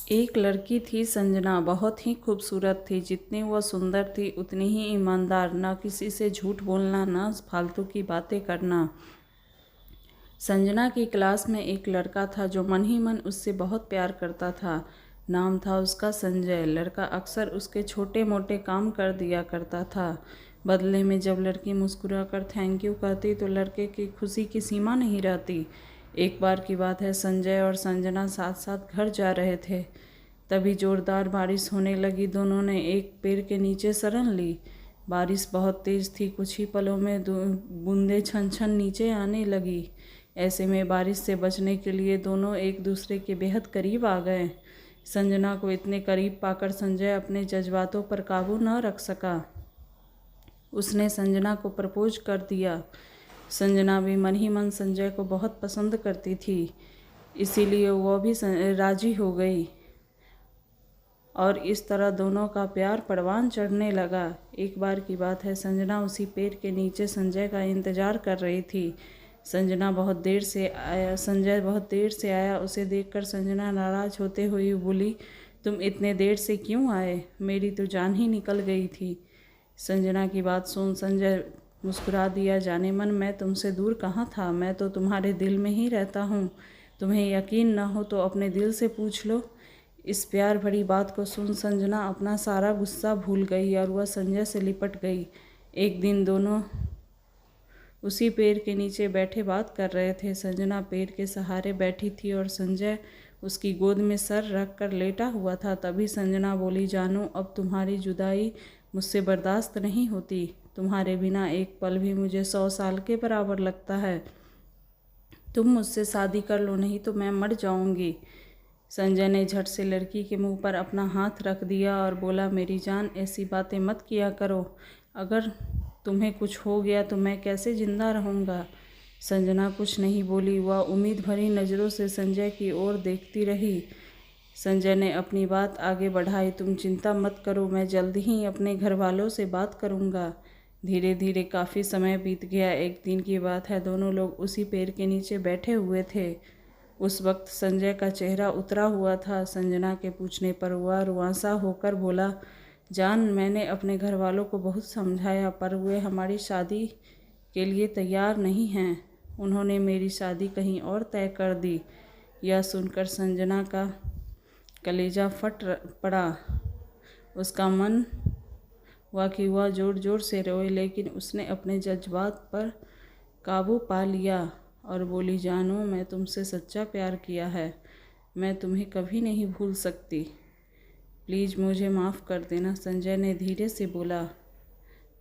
एक लड़की थी संजना, बहुत ही खूबसूरत थी। जितनी वह सुंदर थी उतनी ही ईमानदार, ना किसी से झूठ बोलना, ना फालतू की बातें करना। संजना की क्लास में एक लड़का था जो मन ही मन उससे बहुत प्यार करता था। नाम था उसका संजय। लड़का अक्सर उसके छोटे मोटे काम कर दिया करता था। बदले में जब लड़की मुस्कुराकर थैंक यू कहती तो लड़के की खुशी की सीमा नहीं रहती। एक बार की बात है, संजय और संजना साथ साथ घर जा रहे थे। तभी जोरदार बारिश होने लगी। दोनों ने एक पेड़ के नीचे शरण ली। बारिश बहुत तेज़ थी। कुछ ही पलों में बूंदें छन छन नीचे आने लगी। ऐसे में बारिश से बचने के लिए दोनों एक दूसरे के बेहद करीब आ गए। संजना को इतने करीब पाकर संजय अपने जज्बातों पर काबू न रख सका। उसने संजना को प्रपोज कर दिया। संजना भी मन ही मन संजय को बहुत पसंद करती थी, इसीलिए वह भी राजी हो गई और इस तरह दोनों का प्यार परवान चढ़ने लगा। एक बार की बात है, संजना उसी पेड़ के नीचे संजय का इंतज़ार कर रही थी। संजय बहुत देर से आया। उसे देखकर संजना नाराज़ होते हुए बोली, तुम इतने देर से क्यों आए? मेरी तो जान ही निकल गई थी। संजना की बात सुन संजय मुस्कुरा दिया। जाने मन मैं तुमसे दूर कहाँ था, मैं तो तुम्हारे दिल में ही रहता हूँ। तुम्हें यकीन न हो तो अपने दिल से पूछ लो। इस प्यार भरी बात को सुन संजना अपना सारा गुस्सा भूल गई और वह संजय से लिपट गई। एक दिन दोनों उसी पेड़ के नीचे बैठे बात कर रहे थे। संजना पेड़ के सहारे बैठी थी और संजय उसकी गोद में सर रख कर लेटा हुआ था। तभी संजना बोली, जानू अब तुम्हारी जुदाई मुझसे बर्दाश्त नहीं होती। तुम्हारे बिना एक पल भी मुझे 100 साल के बराबर लगता है। तुम मुझसे शादी कर लो, नहीं तो मैं मर जाऊंगी। संजय ने झट से लड़की के मुंह पर अपना हाथ रख दिया और बोला, मेरी जान ऐसी बातें मत किया करो। अगर तुम्हें कुछ हो गया तो मैं कैसे जिंदा रहूँगा। संजना कुछ नहीं बोली। वह उम्मीद भरी नज़रों से संजय की ओर देखती रही। संजय ने अपनी बात आगे बढ़ाई, तुम चिंता मत करो, मैं जल्द ही अपने घर वालों से बात करूँगा। धीरे धीरे काफ़ी समय बीत गया। एक दिन की बात है, दोनों लोग उसी पेड़ के नीचे बैठे हुए थे। उस वक्त संजय का चेहरा उतरा हुआ था। संजना के पूछने पर वह रुआंसा होकर बोला, जान मैंने अपने घर वालों को बहुत समझाया पर वे हमारी शादी के लिए तैयार नहीं हैं। उन्होंने मेरी शादी कहीं और तय कर दी। यह सुनकर संजना का कलेजा फट पड़ा। उसका मन हुआ कि वह जोर जोर से रोए, लेकिन उसने अपने जज्बात पर काबू पा लिया और बोली, जानू मैं तुमसे सच्चा प्यार किया है। मैं तुम्हें कभी नहीं भूल सकती। प्लीज़ मुझे माफ़ कर देना। संजय ने धीरे से बोला,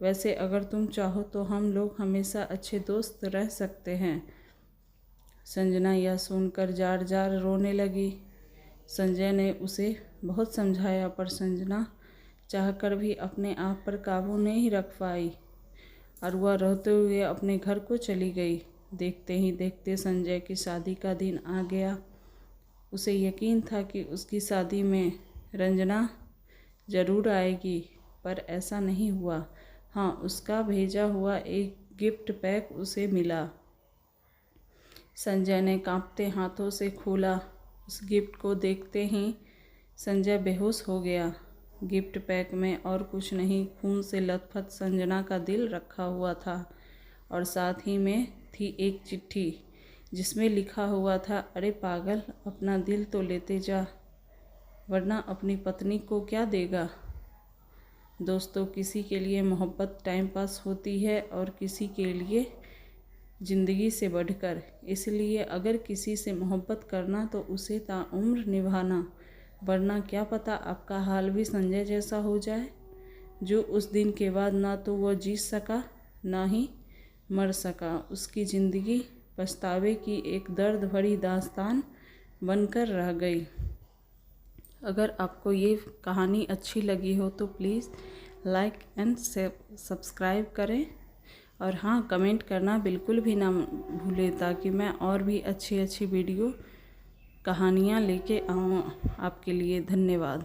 वैसे अगर तुम चाहो तो हम लोग हमेशा अच्छे दोस्त रह सकते हैं। संजना यह सुनकर जार जार रोने लगी। संजय ने उसे बहुत समझाया पर संजना चाहकर भी अपने आप पर काबू नहीं रख पाई और वह रोते हुए अपने घर को चली गई। देखते ही देखते संजय की शादी का दिन आ गया। उसे यकीन था कि उसकी शादी में रंजना ज़रूर आएगी, पर ऐसा नहीं हुआ। हाँ, उसका भेजा हुआ एक गिफ्ट पैक उसे मिला। संजय ने कांपते हाथों से खोला। उस गिफ्ट को देखते ही संजय बेहोश हो गया। गिफ्ट पैक में और कुछ नहीं, खून से लथपथ संजना का दिल रखा हुआ था और साथ ही में थी एक चिट्ठी जिसमें लिखा हुआ था, अरे पागल, अपना दिल तो लेते जा, वरना अपनी पत्नी को क्या देगा। दोस्तों, किसी के लिए मोहब्बत टाइम पास होती है और किसी के लिए ज़िंदगी से बढ़कर। इसलिए अगर किसी से मोहब्बत करना तो उसे ताउम्र निभाना, वरना क्या पता आपका हाल भी संजय जैसा हो जाए, जो उस दिन के बाद ना तो वह जी सका ना ही मर सका। उसकी ज़िंदगी पछतावे की एक दर्द भरी दास्तान बनकर रह गई। अगर आपको ये कहानी अच्छी लगी हो तो प्लीज़ लाइक एंड सब्सक्राइब करें और हाँ, कमेंट करना बिल्कुल भी ना भूलें ताकि मैं और भी अच्छी अच्छी वीडियो कहानियाँ लेके आऊँ आपके लिए। धन्यवाद।